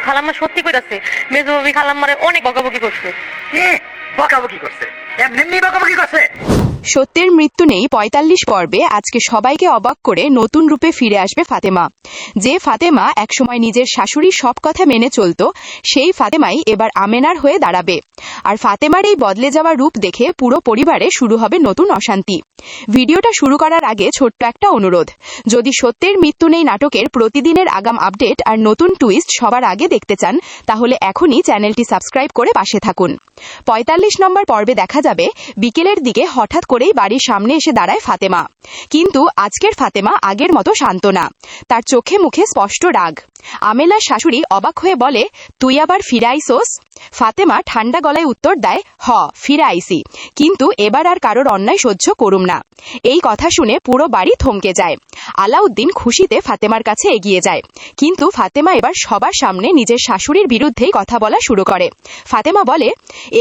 খালাম্মা সত্যি কইতাছে, মেজো ভাবি খালাম্মারে অনেক বকাবকি করছে। কি বকাবকি করছে? এমনি এমনি বকাবকি করছে? সত্যের মৃত্যু নেই ৪৫ পর্বে আজকে সবাইকে অবাক করে নতুন রূপে ফিরে আসবে ফাতেমা। যে ফাতেমা একসময় নিজের শাশুড়ির সব কথা মেনে চলত, সেই ফাতেমাই এবার আমেনার হয়ে দাঁড়াবে। আর ফাতেমার এই বদলে যাওয়া রূপ দেখে পুরো পরিবারে শুরু হবে নতুন অশান্তি। ভিডিওটা শুরু করার আগে ছোট্ট একটা অনুরোধ, যদি সত্যের মৃত্যু নেই নাটকের প্রতিদিনের আগাম আপডেট আর নতুন টুইস্ট সবার আগে দেখতে চান, তাহলে এখনই চ্যানেলটি সাবস্ক্রাইব করে পাশে থাকুন। ৪৫ নম্বর পর্বে দেখা যাবে বিকেলের দিকে হঠাৎ করেই বাড়ির সামনে এসে দাঁড়ায় ফাতেমা। কিন্তু আজকের ফাতেমা আগের মতো শান্ত না, তার চোখে মুখে স্পষ্ট রাগ। আমেলার শাশুড়ি অবাক হয়ে বলে, তুই আবার ফিরে আইসোস? ফাতেমা ঠান্ডা গলায় উত্তর দেয়, হ, ফিরে আইসি, কিন্তু এবার আর কারোর অন্যায় সহ্য করুম না। এই কথা শুনে পুরো বাড়ি থমকে যায়। আলাউদ্দিন খুশিতে ফাতেমার কাছে এগিয়ে যায়, কিন্তু ফাতেমা এবার সবার সামনে নিজের শাশুড়ির বিরুদ্ধেই কথা বলা শুরু করে। ফাতেমা বলে,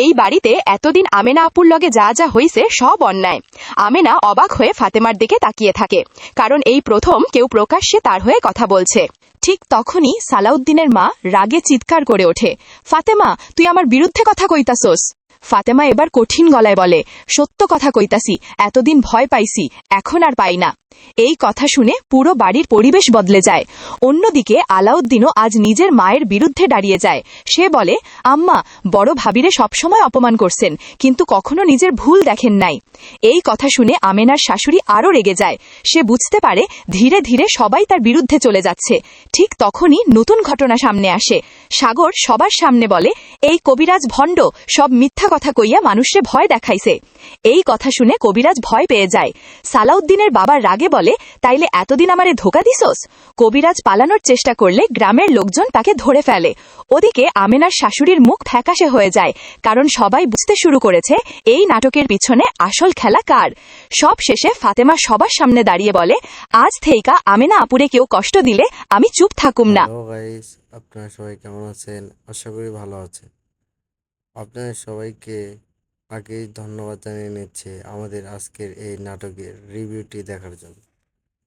এই বাড়িতে এতদিন আমেনা আপুর লগে যা যা হইছে সব অন্যায়। আমেনা অবাক হয়ে ফাতেমার দিকে তাকিয়ে থাকে, কারণ এই প্রথম কেউ প্রকাশ্যে তার হয়ে কথা বলছে। ঠিক তখনই সালাউদ্দিনের মা রাগে চিৎকার করে ওঠে, ফাতেমা, তুই আমার বিরুদ্ধে কথা কইতাছোস? ফাতেমা এবার কঠিন গলায় বলে, সত্য কথা কইতাছি, এতদিন ভয় পাইছি, এখন আর পাই না। এই কথা শুনে পুরো বাড়ির পরিবেশ বদলে যায়। অন্যদিকে আলাউদ্দিনও আজ নিজের মায়ের বিরুদ্ধে দাঁড়িয়ে যায়। সে বলে, আম্মা, বড় ভাবিরে সবসময় অপমান করছেন, কিন্তু কখনো নিজের ভুল দেখেন নাই। এই কথা শুনে আমেনার শাশুড়ি আরও রেগে যায়। সে বুঝতে পারে ধীরে ধীরে সবাই তার বিরুদ্ধে চলে যাচ্ছে। ঠিক তখনই নতুন ঘটনা সামনে আসে। সাগর সবার সামনে বলে, এই কবিরাজ ভণ্ড, সব মিথ্যা কথা কইয়া মানুষে ভয় দেখাইছে। এই কথা শুনে কবিরাজ ভয় পেয়ে যায়। সালাউদ্দিনের বাবা রাগে বলে, তাইলে এতদিন আমারে ধোকা দিছোস? কবিরাজ পালানোর চেষ্টা করলে গ্রামের লোকজন তাকে ধরে ফেলে। ওদিকে আমেনার শাশুড়ির মুখ ফ্যাকাশে হয়ে যায়, কারণ সবাই বুঝতে শুরু করেছে এই নাটকের পিছনে আসল খেলা কার। সব শেষে ফাতেমা সবার সামনে দাঁড়িয়ে বলে, আজ থেইকা আমেনা আপুরে কেউ কষ্ট দিলে আমি চুপ থাকুম না। হ্যালো গাইস, আপনারা সবাই কেমন আছেন? আশা করি ভালো আছেন। আপনাদের সবাইকে আগেই ধন্যবাদ জানিয়ে নিচ্ছে আমাদের আজকের এই নাটকের রিভিউটি দেখার জন্য।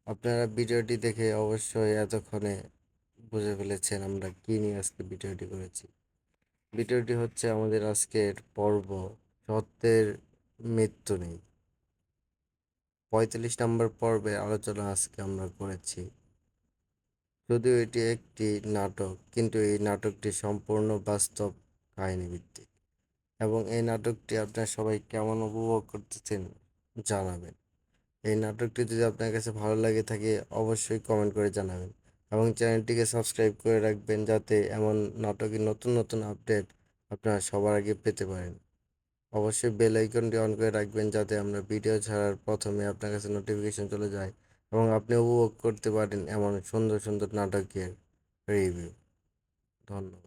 আপনারা ভিডিওটি দেখে অবশ্যই এতক্ষণে বুঝে ফেলেছেন আমরা কী নিয়ে আজকে ভিডিওটি করেছি। ভিডিওটি হচ্ছে আমাদের আজকের পর্ব, সত্যের মৃত্যু নেই। ৪৫ নম্বর পর্বে আলোচনা আজকে আমরা করেছি। যদিও এটি একটি নাটক, কিন্তু এই নাটকটি সম্পূর্ণ বাস্তব কাহিনী ভিত্তিক, এবং এই নাটকটি আপনারা সবাই কেমন উপভোগ করতেছেন জানাবেন। এই নাটকটি যদি আপনার কাছে ভালো লাগে থাকে অবশ্যই কমেন্ট করে জানাবেন, এবং চ্যানেলটিকে সাবস্ক্রাইব করে রাখবেন যাতে এমন নাটকের নতুন নতুন আপডেট আপনারা সবার আগে পেতে পারেন। অবশ্যই বেল আইকনটি অন করে রাখবেন যাতে আমরা ভিডিও ছাড়ার প্রথমে আপনার কাছে নোটিফিকেশন চলে যায় এবং আপনি উপভোগ করতে পারেন এমন সুন্দর সুন্দর নাটকের রিভিউ। ধন্যবাদ।